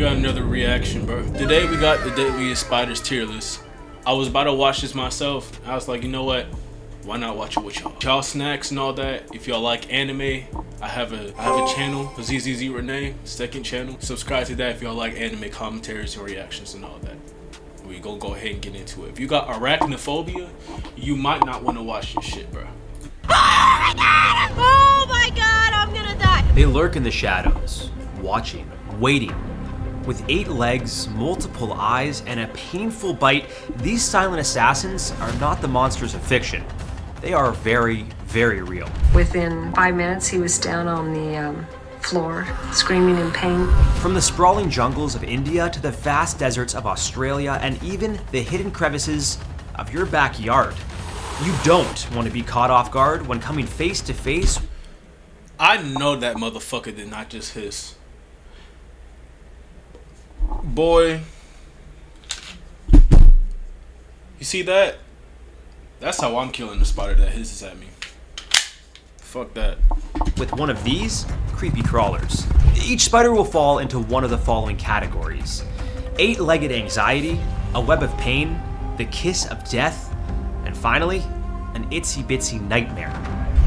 got another reaction, bro. Today we got the Deadliest Spiders tier list. I was about to watch this myself. I was like, you know what? Why not watch it with y'all? Y'all snacks and all that. If y'all like anime, I have a channel, ZZZ Renee, second channel. Subscribe to that if y'all like anime commentaries and reactions and all that. We gonna go ahead and get into it. If you got arachnophobia, you might not want to watch this shit, bro. Oh my god, I'm gonna die. They lurk in the shadows, watching, waiting. With 8 legs, multiple eyes, and a painful bite, these silent assassins are not the monsters of fiction. They are very, very real. Within 5 minutes, he was down on the floor, screaming in pain. From the sprawling jungles of India to the vast deserts of Australia and even the hidden crevices of your backyard, you don't want to be caught off guard when coming face to face. I know that motherfucker did not just hiss. Boy. You see that? That's how I'm killing the spider that hisses at me. Fuck that. With one of these creepy crawlers. Each spider will fall into one of the following categories: 8-legged anxiety, a web of pain, the kiss of death, and finally, an itsy bitsy nightmare.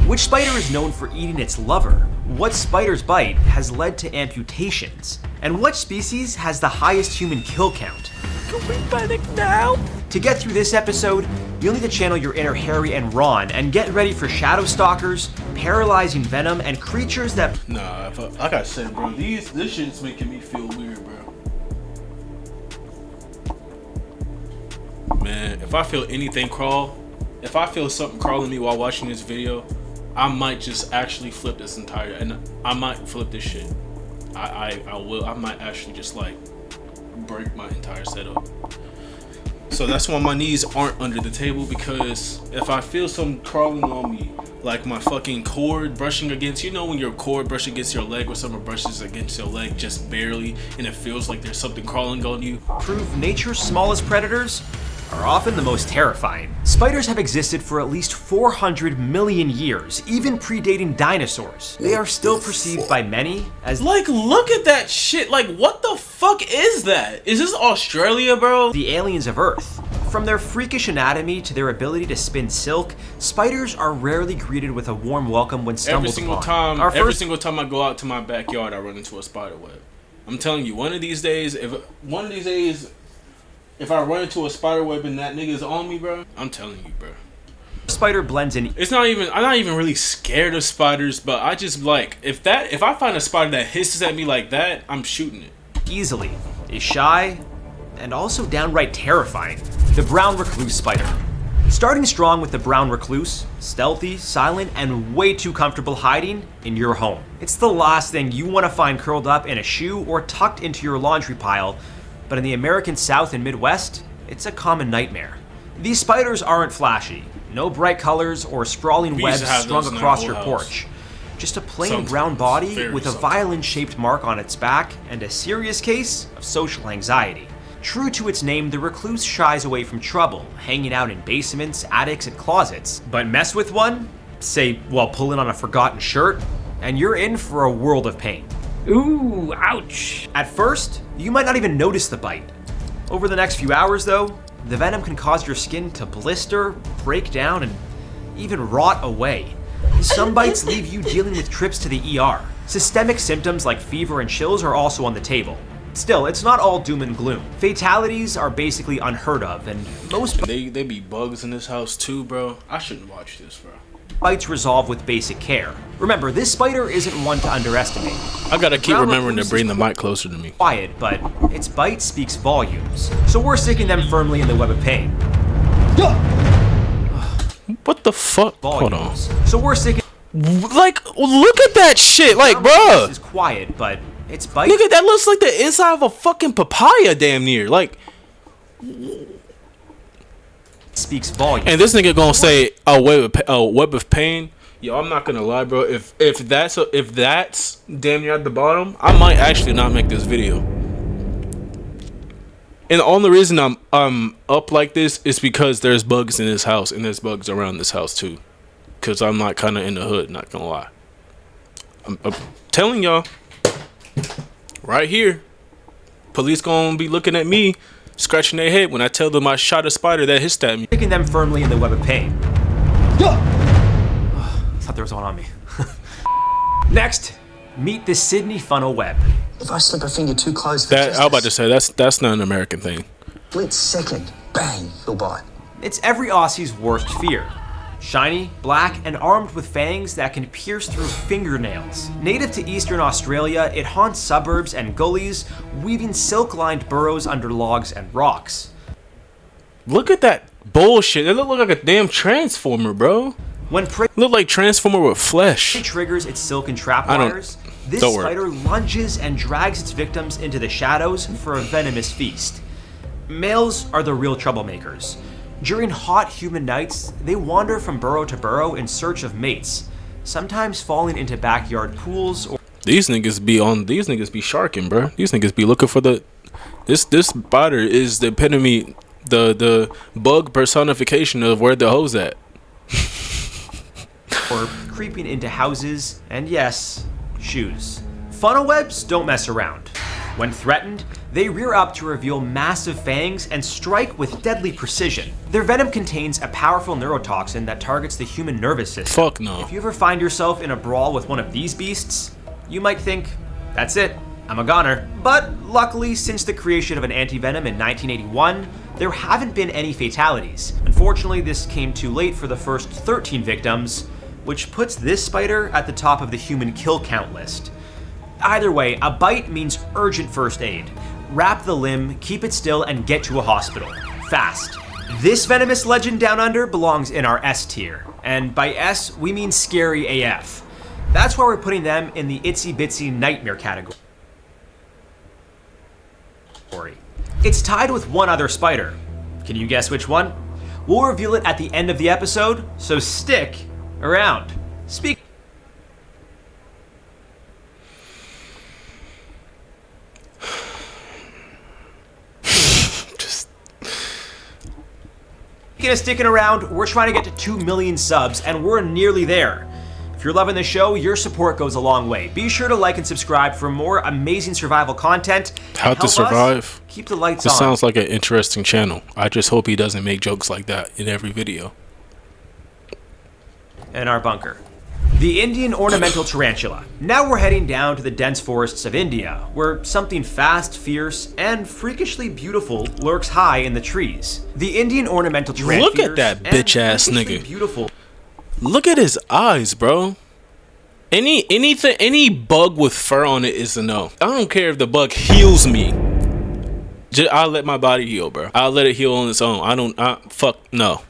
Which spider is known for eating its lover? What spider's bite has led to amputations? And what species has the highest human kill count? Can we panic now? To get through this episode, you'll need to channel your inner Harry and Ron and get ready for shadow stalkers, paralyzing venom, and creatures that... Nah, like I said, bro, this shit's making me feel weird, bro. Man, if I feel anything crawl, if I feel something crawling me while watching this video, I might just actually flip this entire, and I might flip this shit. I might actually just like break my entire setup. So that's why my knees aren't under the table, because if I feel something crawling on me, like my fucking cord brushing against, you know when your cord brushes against your leg or someone brushes against your leg just barely and it feels like there's something crawling on you. Prove nature's smallest predators are often the most terrifying. Spiders have existed for at least 400 million years, even predating dinosaurs. They are still perceived by many as like, look at that shit. Like, what the fuck is that? Is this Australia, bro? the aliens of Earth. From their freakish anatomy to their ability to spin silk, spiders are rarely greeted with a warm welcome when stumbled Every single upon. time, every single time I go out to my backyard, I run into a spider web. I'm telling you, one of these days, if I run into a spider web and that nigga's on me, bro, I'm telling you, bro. Spider blends in. I'm not even really scared of spiders, but I just like, if I find a spider that hisses at me like that, I'm shooting it. Easily, is shy, and also downright terrifying. The brown recluse spider. Starting strong with the brown recluse, stealthy, silent, and way too comfortable hiding in your home. It's the last thing you want to find curled up in a shoe or tucked into your laundry pile, but in the American South and Midwest, it's a common nightmare. These spiders aren't flashy. No bright colors or sprawling webs strung across your porch. Just a plain brown body with a violin-shaped mark on its back and a serious case of social anxiety. True to its name, the recluse shies away from trouble, hanging out in basements, attics, and closets. But mess with one, say while pulling on a forgotten shirt, and you're in for a world of pain. Ooh, ouch. At first, you might not even notice the bite. Over the next few hours though, the venom can cause your skin to blister, break down, and even rot away. Some bites leave you dealing with trips to the ER. Systemic symptoms like fever and chills are also on the table. Still, it's not all doom and gloom. Fatalities are basically unheard of, and most They be bugs in this house too, bro. I shouldn't watch this, bro. bites resolve with basic care. Remember, this spider isn't one to underestimate. I gotta keep remembering to bring the mic closer to me. Quiet, but its bite speaks volumes. So we're sticking them firmly in the web of pain. What the fuck? Volumes. Hold on. So we're sticking. Like, look at that shit. Like, bruh. This is quiet, but its bite. Look at that. Looks like the inside of a fucking papaya, damn near. Like, speaks volumes. and this nigga gonna say a web of pain. Yo, I'm not gonna lie, bro. If that's damn near at the bottom, I might actually not make this video. And the only reason I'm up like this is because there's bugs in this house, and there's bugs around this house too. Cause I'm not kind of in the hood, not gonna lie. I'm telling y'all, right here, police gonna be looking at me, scratching their head when I tell them I shot a spider that hissed at me. Sticking them firmly in the web of pain. I thought there was one on me. Next, meet the Sydney funnel web. If I slip a finger too close for That I was about to say that's not an American thing. split second, bang, he'll bite. It's every Aussie's worst fear. Shiny, black, and armed with fangs that can pierce through fingernails. Native to eastern Australia, it haunts suburbs and gullies, weaving silk-lined burrows under logs and rocks. Look at that bullshit. It look like a damn transformer, bro. When prey Look like transformer with flesh. triggers its silken trap I don't- wires, this don't worry. spider lunges and drags its victims into the shadows for a venomous feast. Males are the real troublemakers. During hot, humid nights, they wander from burrow to burrow in search of mates, sometimes falling into backyard pools or These niggas be sharking, bro. These niggas be looking for the this spider is the epitome, the bug personification of where the hoes at. creeping into houses, and yes, shoes. Funnel webs don't mess around. When threatened, they rear up to reveal massive fangs and strike with deadly precision. Their venom contains a powerful neurotoxin that targets the human nervous system. Fuck no. If you ever find yourself in a brawl with one of these beasts, you might think, that's it, I'm a goner. But luckily, since the creation of an anti-venom in 1981, there haven't been any fatalities. Unfortunately, this came too late for the first 13 victims, which puts this spider at the top of the human kill count list. Either way, a bite means urgent first aid. Wrap the limb, keep it still, and get to a hospital. Fast. This venomous legend down under belongs in our S tier. And by S, we mean scary AF. That's why we're putting them in the itsy bitsy nightmare category. It's tied with one other spider. Can you guess which one? We'll reveal it at the end of the episode, so stick around. Speaking of sticking around, we're trying to get to 2 million subs, and we're nearly there. If you're loving the show, your support goes a long way. Be sure to like and subscribe for more amazing survival content. How to survive. Keep the lights This on. sounds like an interesting channel. I just hope he doesn't make jokes like that in every video. In our bunker. The Indian ornamental tarantula. Now we're heading down to the dense forests of India, where something fast, fierce, and freakishly beautiful lurks high in the trees. The Indian ornamental tarantula. Look at that bitch-ass nigga. Beautiful. Look at his eyes, bro. Any bug with fur on it is a no. I don't care if the bug heals me. I'll let my body heal, bro. I'll let it heal on its own. Fuck no.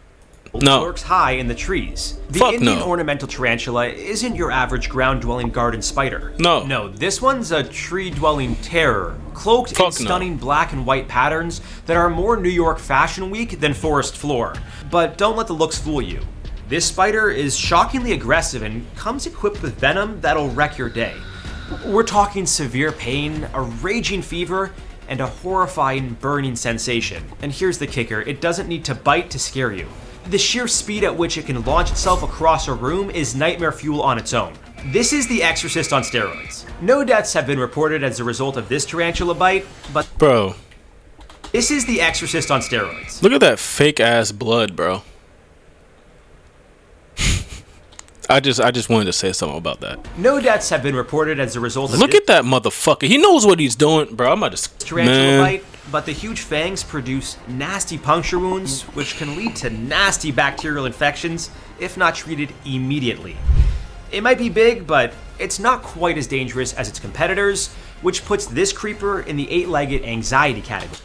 No. Lurks high in the trees. The Fuck Indian no. ornamental tarantula isn't your average ground-dwelling garden spider. No. No, this one's a tree-dwelling terror, cloaked in Fuck no. stunning black and white patterns that are more New York Fashion Week than Forest Floor. But don't let the looks fool you. This spider is shockingly aggressive and comes equipped with venom that'll wreck your day. We're talking severe pain, a raging fever, and a horrifying burning sensation. And here's the kicker, it doesn't need to bite to scare you. The sheer speed at which it can launch itself across a room is nightmare fuel on its own. This is The Exorcist on steroids. No deaths have been reported as a result of this tarantula bite, but Bro, this is The Exorcist on steroids. look at that fake ass blood, bro. I just wanted to say something about that. No deaths have been reported as a result of Look this at that motherfucker. He knows what he's doing, bro. I'm about to tarantula bite, but the huge fangs produce nasty puncture wounds, which can lead to nasty bacterial infections if not treated immediately. It might be big, but it's not quite as dangerous as its competitors, which puts this creeper in the 8-legged anxiety category.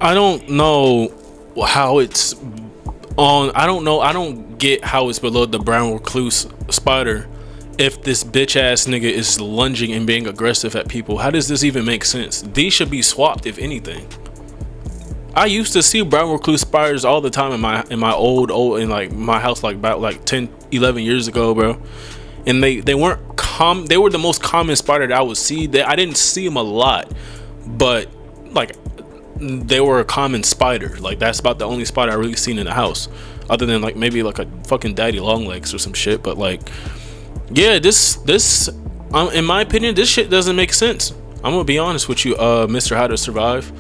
I don't know how it's on. I don't get how it's below the brown recluse spider if this bitch ass nigga is lunging and being aggressive at people. How does this even make sense? These should be swapped, if anything. I used to see brown recluse spiders all the time in my old in like my house, like about like 10-11 years ago, bro. And they weren't they were the most common spider that I would see. I didn't see them a lot, but like they were a common spider. Like that's about the only spider I really seen in the house, other than like maybe like a fucking daddy long legs or some shit. But like, yeah, this in my opinion, this shit doesn't make sense. I'm gonna be honest with you, Mr. How to Survive.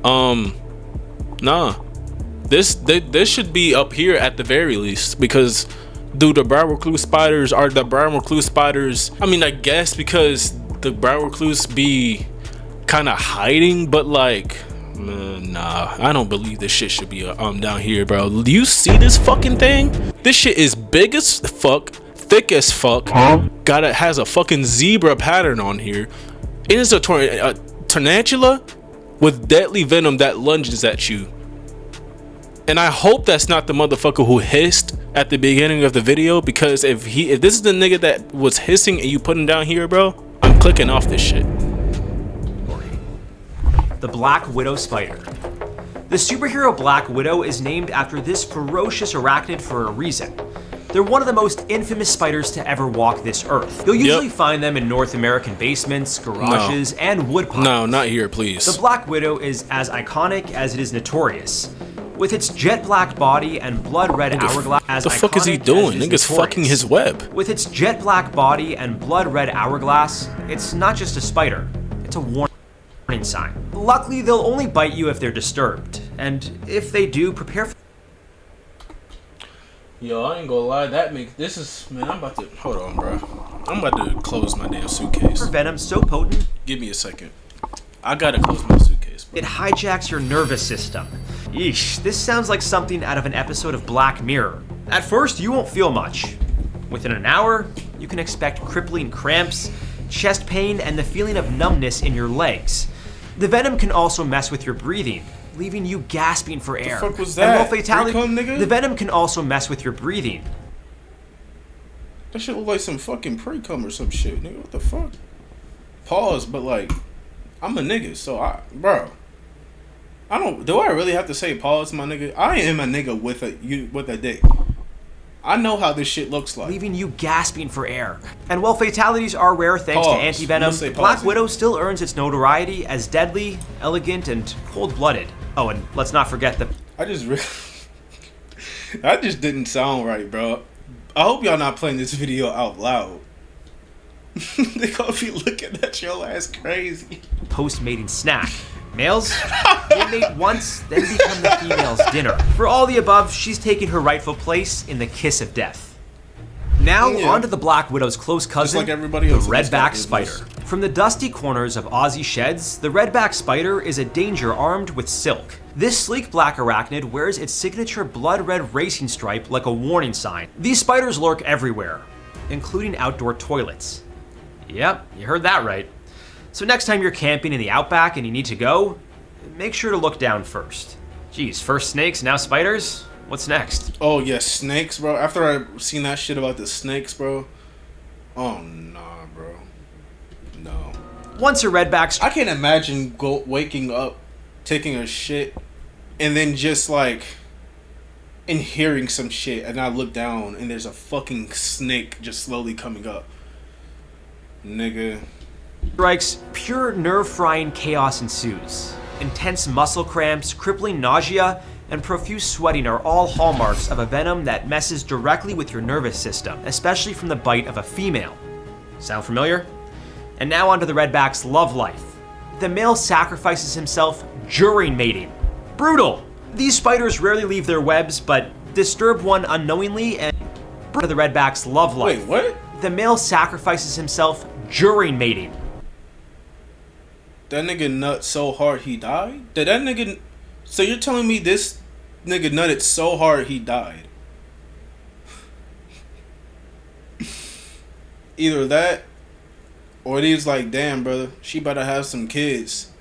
Nah. This should be up here at the very least, because dude, the brown recluse spiders are the brown recluse spiders. I mean, I guess because the brown recluse be kind of hiding, but like, man, nah, I don't believe this shit should be down here, bro. Do you see this fucking thing? This shit is big as fuck, thick as fuck. Has a fucking zebra pattern on here. It is a tarantula with deadly venom that lunges at you. And I hope that's not the motherfucker who hissed at the beginning of the video, because if this is the nigga that was hissing and you put him down here, bro, I'm clicking off this shit. The Black Widow Spider. The superhero Black Widow is named after this ferocious arachnid for a reason. They're one of the most infamous spiders to ever walk this earth. You'll usually find them in North American basements, garages, and wood piles. No, not here, please. The Black Widow is as iconic as it is notorious. With its jet black body and blood red hourglass, what the fuck is he doing? Nigga's fucking his web. With its jet black body and blood red hourglass, it's not just a spider, it's a warning sign. Luckily, they'll only bite you if they're disturbed, and if they do, prepare for. Yo, I ain't gonna lie, man, I'm about to, hold on, bro. I'm about to close my damn suitcase. Venom so potent. Give me a second. I gotta close my suitcase, bro. It hijacks your nervous system. Yeesh, this sounds like something out of an episode of Black Mirror. At first, you won't feel much. Within an hour, you can expect crippling cramps, chest pain, and the feeling of numbness in your legs. The venom can also mess with your breathing, leaving you gasping for air. The fuck was that? And while fatality, Pre-cum, nigga? the venom can also mess with your breathing. That shit look like some fucking pre-cum or some shit, nigga. What the fuck? Pause, but like, I'm a nigga, so do I really have to say pause, my nigga? I am a nigga with a dick. I know how this shit looks like. Leaving you gasping for air. And while fatalities are rare thanks to anti-venom, Black Widow still earns its notoriety as deadly, elegant, and cold-blooded. Oh, and let's not forget the... That just didn't sound right, bro. I hope y'all not playing this video out loud. They gonna be looking at your ass crazy. Post-mating snack. Males, they mate once, then become the female's dinner. For all the above, she's taken her rightful place in the kiss of death. Now, on to the Black Widow's close cousin, like everybody else the redback spider. From the dusty corners of Aussie sheds, the redback spider is a danger armed with silk. This sleek black arachnid wears its signature blood red racing stripe like a warning sign. These spiders lurk everywhere, including outdoor toilets. Yep, you heard that right. So next time you're camping in the outback and you need to go, make sure to look down first. Geez, first snakes, now spiders? What's next? Oh yeah, snakes, bro. After I seen that shit about the snakes, bro. Oh nah, bro. No. Once a redback... I can't imagine waking up, taking a shit, and then just like, and hearing some shit, and I look down and there's a fucking snake just slowly coming up. Nigga. Strikes, pure nerve-frying chaos ensues. Intense muscle cramps, crippling nausea, and profuse sweating are all hallmarks of a venom that messes directly with your nervous system, especially from the bite of a female. Sound familiar? And now onto the redback's love life. The male sacrifices himself during mating. Brutal! These spiders rarely leave their webs, but disturb one unknowingly and the redback's love life. Wait, what? The male sacrifices himself during mating. That nigga nut so hard he died? Did that nigga... So you're telling me this nigga nutted so hard he died? Either that, or he's like, damn, brother, she better have some kids.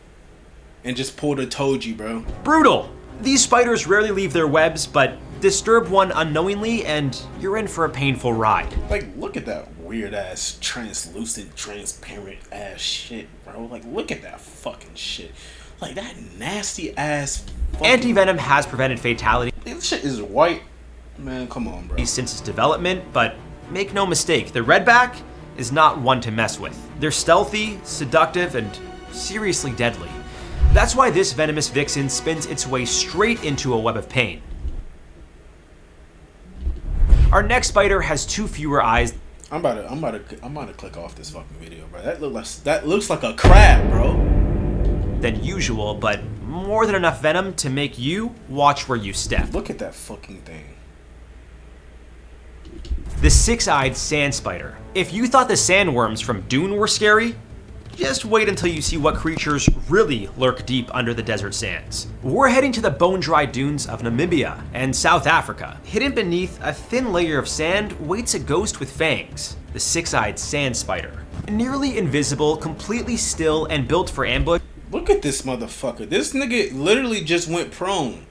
And just pulled a Toji, bro. Brutal! These spiders rarely leave their webs, but disturb one unknowingly, and you're in for a painful ride. Like, look at that weird ass, translucent, transparent ass shit, bro. Like, look at that fucking shit. Like, that nasty ass fucking... Anti-venom has prevented fatality. This shit is white. Man, come on, bro. Since its development, but make no mistake, the redback is not one to mess with. They're stealthy, seductive, and seriously deadly. That's why this venomous vixen spins its way straight into a web of pain. Our next spider has 2 fewer eyes. I'm about to click off this fucking video, bro. That looks like a crab, bro. Than usual, but more than enough venom to make you watch where you step. Look at that fucking thing. The six-eyed sand spider. If you thought the sandworms from Dune were scary, just wait until you see what creatures really lurk deep under the desert sands. We're heading to the bone-dry dunes of Namibia and South Africa. Hidden beneath a thin layer of sand waits a ghost with fangs, the six-eyed sand spider. Nearly invisible, completely still, and built for ambush. Look at this motherfucker. This nigga literally just went prone.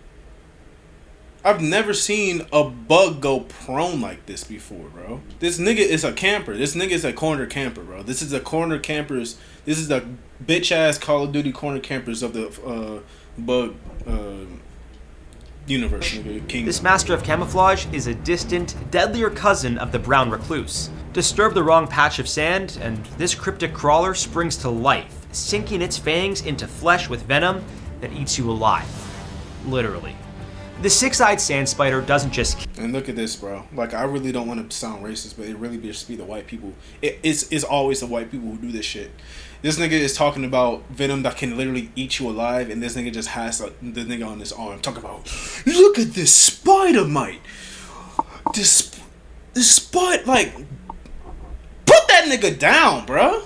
I've never seen a bug go prone like this before, bro. This nigga is a camper. This nigga is a corner camper, bro. This is the corner campers. This is the bitch ass Call of Duty corner campers of the bug universe, nigga. Kingdom. This master of camouflage is a distant, deadlier cousin of the brown recluse. Disturb the wrong patch of sand, and this cryptic crawler springs to life, sinking its fangs into flesh with venom that eats you alive. Literally. The six-eyed sand spider doesn't just... And look at this, bro. Like, I really don't want to sound racist, but it really just be the white people. It's always the white people who do this shit. This nigga is talking about venom that can literally eat you alive, and this nigga just has the nigga on his arm talking about, look at this spider mite. This spider, like, put that nigga down, bro.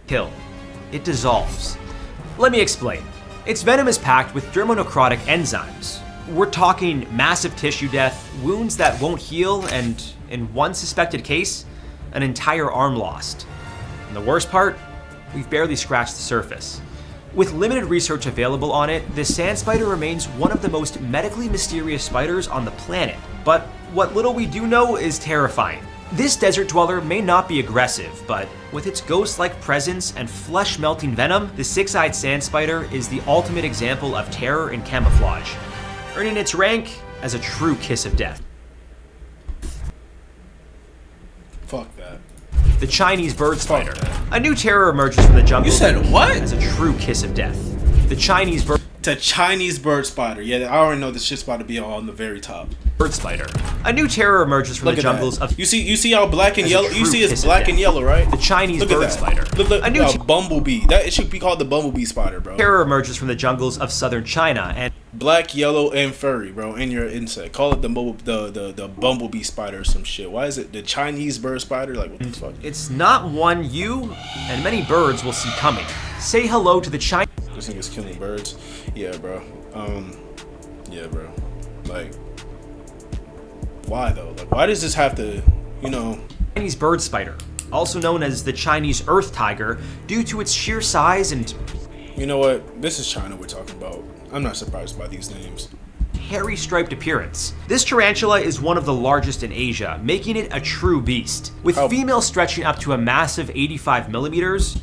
Kill. It dissolves. Let me explain. Its venom is packed with dermonecrotic enzymes. We're talking massive tissue death, wounds that won't heal, and in one suspected case, an entire arm lost. And the worst part? We've barely scratched the surface. With limited research available on it, the sand spider remains one of the most medically mysterious spiders on the planet. But what little we do know is terrifying. This desert dweller may not be aggressive, but with its ghost-like presence and flesh-melting venom, the six-eyed sand spider is the ultimate example of terror in camouflage, earning its rank as a true kiss of death. Fuck that. The Chinese bird spider. A new terror emerges from the jungle. You said what? As a true kiss of death. The Chinese bird... The Chinese bird spider. Yeah, I already know this shit's about to be on the very top. Bird spider. A new terror emerges from the jungles of... You see how black and yellow... You see it's black and yellow, right? The Chinese bird spider. Look, a new bumblebee. That it should be called the bumblebee spider, bro. Terror emerges from the jungles of southern China and... Black, yellow, and furry, bro. And your insect. Call it the bumblebee spider or some shit. Why is it the Chinese bird spider? Like, what the fuck? It's not one you and many birds will see coming. Say hello to the Chinese... This nigga's killing birds. Yeah, bro. Yeah, bro. Like, why though? Like, why does this have to, you know? Chinese bird spider, also known as the Chinese earth tiger, due to its sheer size and... You know what? This is China we're talking about. I'm not surprised by these names. Hairy striped appearance. This tarantula is one of the largest in Asia, making it a true beast. With females stretching up to a massive 85 millimeters,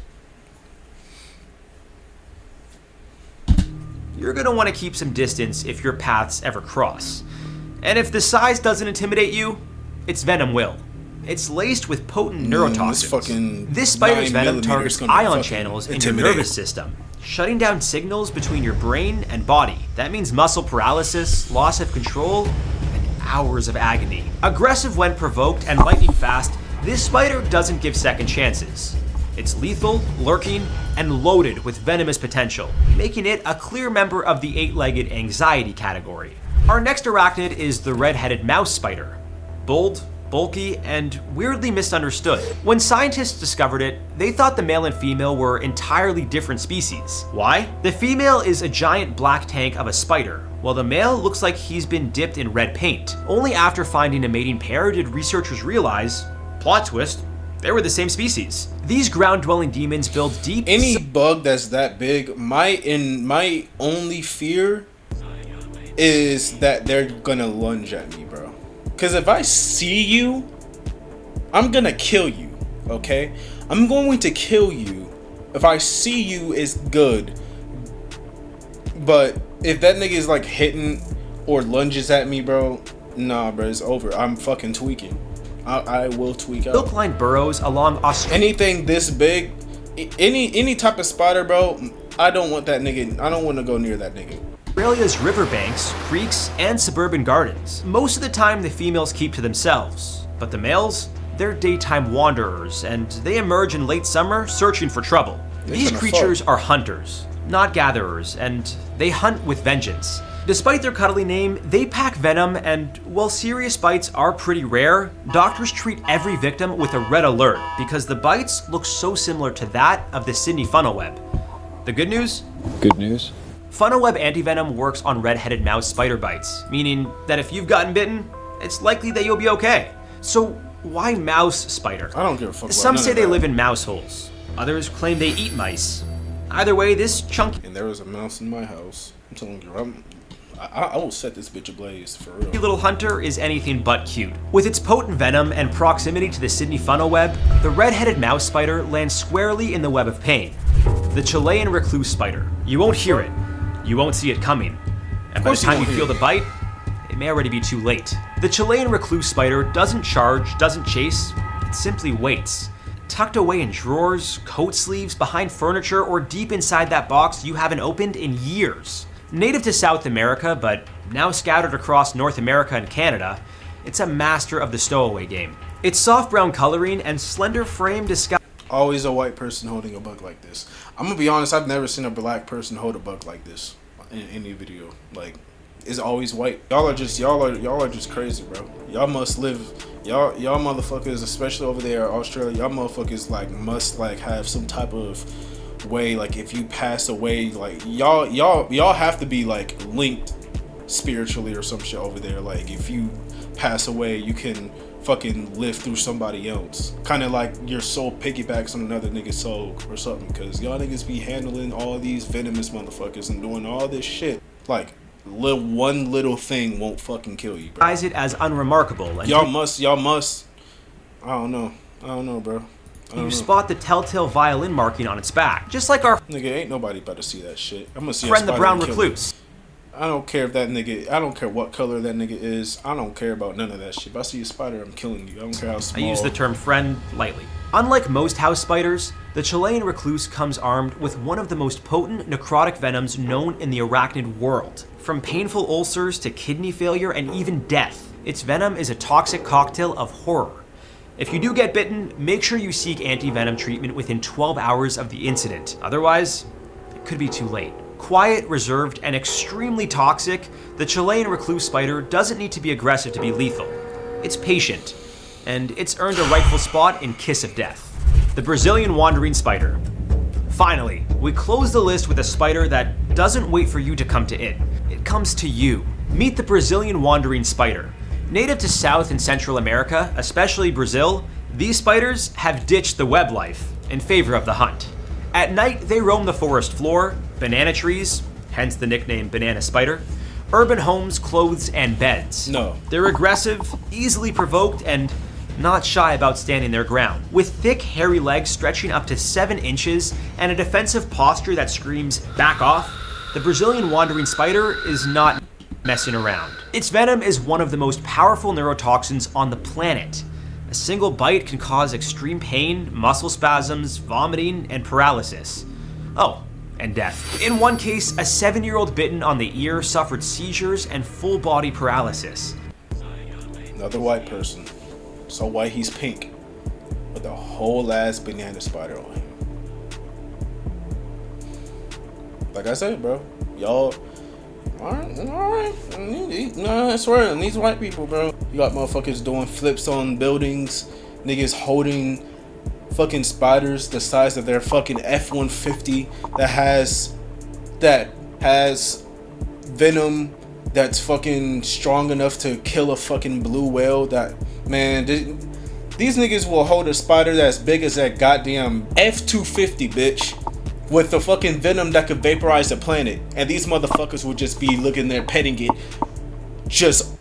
you're gonna want to keep some distance if your paths ever cross. And if the size doesn't intimidate you, its venom will. It's laced with potent neurotoxins. This spider's venom targets ion channels in your nervous system, shutting down signals between your brain and body. That means muscle paralysis, loss of control, and hours of agony. Aggressive when provoked and lightning fast, this spider doesn't give second chances. It's lethal, lurking, and loaded with venomous potential, making it a clear member of the eight-legged anxiety category. Our next arachnid is the red-headed mouse spider. Bold, bulky, and weirdly misunderstood. When scientists discovered it, they thought the male and female were entirely different species. Why? The female is a giant black tank of a spider, while the male looks like he's been dipped in red paint. Only after finding a mating pair did researchers realize, plot twist, they were the same species. These ground-dwelling demons build deep... Any bug that's that big, my only fear is that they're gonna lunge at me, bro. Because if I see you, I'm gonna kill you, okay? I'm going to kill you. If I see you, it's good. But if that nigga is like hitting or lunges at me, bro, nah, bro, it's over. I'm fucking tweaking. I will tweak out. Silk-lined burrows along Australia. Anything this big, any type of spider, bro, I don't want that nigga. I don't want to go near that nigga. Australia's riverbanks, creeks, and suburban gardens. Most of the time, the females keep to themselves, but the males, they're daytime wanderers, and they emerge in late summer searching for trouble. These creatures are hunters, not gatherers, and they hunt with vengeance. Despite their cuddly name, they pack venom, and while serious bites are pretty rare, doctors treat every victim with a red alert because the bites look so similar to that of the Sydney funnel web. The good news? Good news. Funnel web antivenom works on red-headed mouse spider bites, meaning that if you've gotten bitten, it's likely that you'll be okay. So why mouse spider? I don't give a fuck. Some say they live in mouse holes. Others claim they eat mice. Either way, this chunky And there was a mouse in my house. I'm telling you, I will set this bitch ablaze for real. little hunter is anything but cute. With its potent venom and proximity to the Sydney funnel web, the red-headed mouse spider lands squarely in the web of pain. The Chilean recluse spider. You won't hear it. You won't see it coming. And by the time you feel the bite, it may already be too late. The Chilean recluse spider doesn't charge, doesn't chase, it simply waits. Tucked away in drawers, coat sleeves, behind furniture, or deep inside that box you haven't opened in years. Native to South America, but now scattered across North America and Canada, it's a master of the stowaway game. Its soft brown coloring and slender frame disguise Always a white person holding a bug like this. I'm gonna be honest, I've never seen a black person hold a bug like this in any video. Like, it's always white. Y'all are just crazy, bro. Y'all must live, y'all motherfuckers, especially over there, Australia, y'all motherfuckers like must like have some type of way, like if you pass away, like y'all have to be like linked spiritually or some shit over there. Like if you pass away, you can fucking live through somebody else, kind of like your soul piggybacks on another nigga's soul or something, because y'all niggas be handling all these venomous motherfuckers and doing all this shit. Like one little thing won't fucking kill you, bro. it as unremarkable. And Y'all must I don't know, bro. you spot the telltale violin marking on its back, just like our Nigga, ain't nobody about to see that shit. I'm gonna see friend the a spider brown and kill it. recluse. I don't care if that nigga, I don't care what color that nigga is. I don't care about none of that shit. If I see a spider, I'm killing you. I don't care how I small. use the term friend lightly. Unlike most house spiders, the Chilean recluse comes armed with one of the most potent necrotic venoms known in the arachnid world. From painful ulcers to kidney failure and even death, its venom is a toxic cocktail of horror. If you do get bitten, make sure you seek anti-venom treatment within 12 hours of the incident. Otherwise, it could be too late. Quiet, reserved, and extremely toxic, the Chilean recluse spider doesn't need to be aggressive to be lethal. It's patient, and it's earned a rightful spot in Kiss of Death. The Brazilian wandering spider. Finally, we close the list with a spider that doesn't wait for you to come to it. It comes to you. Meet the Brazilian wandering spider. Native to South and Central America, especially Brazil, these spiders have ditched the web life in favor of the hunt. At night, they roam the forest floor, banana trees, hence the nickname banana spider, urban homes, clothes, and beds. No. They're aggressive, easily provoked, and not shy about standing their ground. With thick, hairy legs stretching up to 7 inches and a defensive posture that screams, "Back off," the Brazilian wandering spider is not messing around. Its venom is one of the most powerful neurotoxins on the planet. A single bite can cause extreme pain, muscle spasms, vomiting, and paralysis. Oh, and death. In one case, a 7-year-old bitten on the ear suffered seizures and full body paralysis. Another white person. So white he's pink. With a whole ass banana spider on him. Like I said, bro. Y'all. Alright. I swear, these white people, bro. You got motherfuckers doing flips on buildings. Niggas holding fucking spiders the size of their fucking F-150 that has venom that's fucking strong enough to kill a fucking blue whale. That, man, these niggas will hold a spider that's big as that goddamn F-250, bitch, with the fucking venom that could vaporize the planet, and these motherfuckers will just be looking there petting it. Just.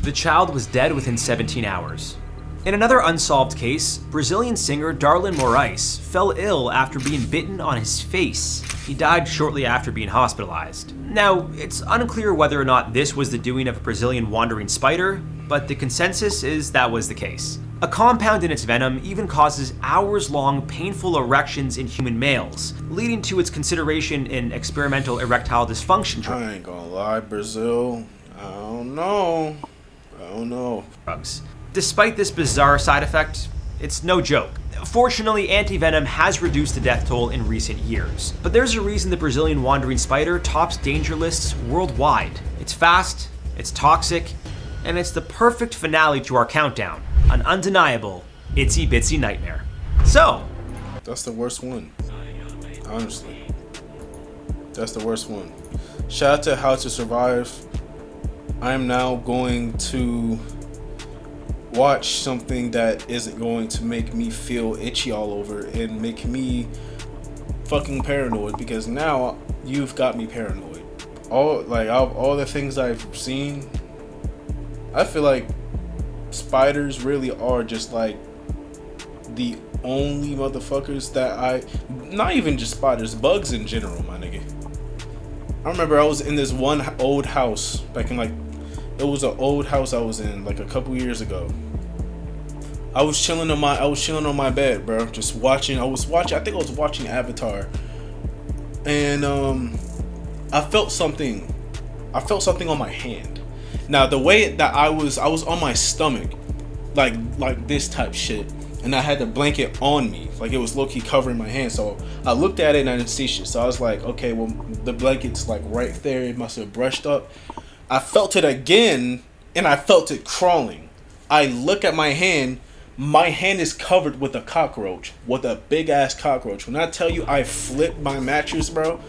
The child was dead within 17 hours. In another unsolved case, Brazilian singer Darlin Moraes fell ill after being bitten on his face. He died shortly after being hospitalized. Now, it's unclear whether or not this was the doing of a Brazilian wandering spider, but the consensus is that was the case. A compound in its venom even causes hours-long painful erections in human males, leading to its consideration in experimental erectile dysfunction I ain't gonna lie, Brazil. I don't know. drugs. Despite this bizarre side effect, it's no joke. Fortunately, antivenom has reduced the death toll in recent years, but there's a reason the Brazilian wandering spider tops danger lists worldwide. It's fast, it's toxic, and it's the perfect finale to our countdown, an undeniable itsy bitsy nightmare. So, That's the worst one. Honestly. That's the worst one. Shout out to How to Survive. I am now going to watch something that isn't going to make me feel itchy all over and make me fucking paranoid, because now you've got me paranoid. All the things I've seen, I feel like spiders really are just like the only motherfuckers that not even just spiders, bugs in general, my nigga. I remember I was in this one old house back in it was an old house I was in like a couple years ago. I was chilling on my bed, bro, just watching. I think I was watching Avatar, and I felt something on my hand. Now the way that I was on my stomach, like this type shit, and I had the blanket on me, like it was low-key covering my hand. So I looked at it and I didn't see shit. So I was like, okay, well the blanket's like right there. It must have brushed up. I felt it again, and I felt it crawling. I look at my hand. My hand is covered with a cockroach, with a big ass cockroach. When I tell you I flipped my mattress, bro,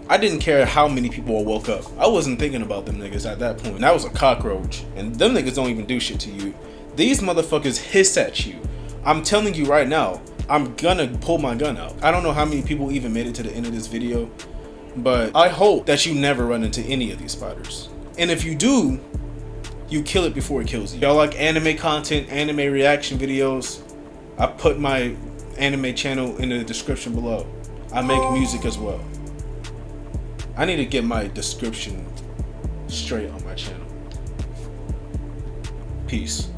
I didn't care how many people woke up. I wasn't thinking about them niggas at that point. That was a cockroach, and them niggas don't even do shit to you. These motherfuckers hiss at you. I'm telling you right now, I'm gonna pull my gun out. I don't know how many people even made it to the end of this video, but I hope that you never run into any of these spiders. And if you do, you kill it before it kills you. Y'all like anime content, anime reaction videos? I put my anime channel in the description below. I make music as well. I need to get my description straight on my channel. Peace.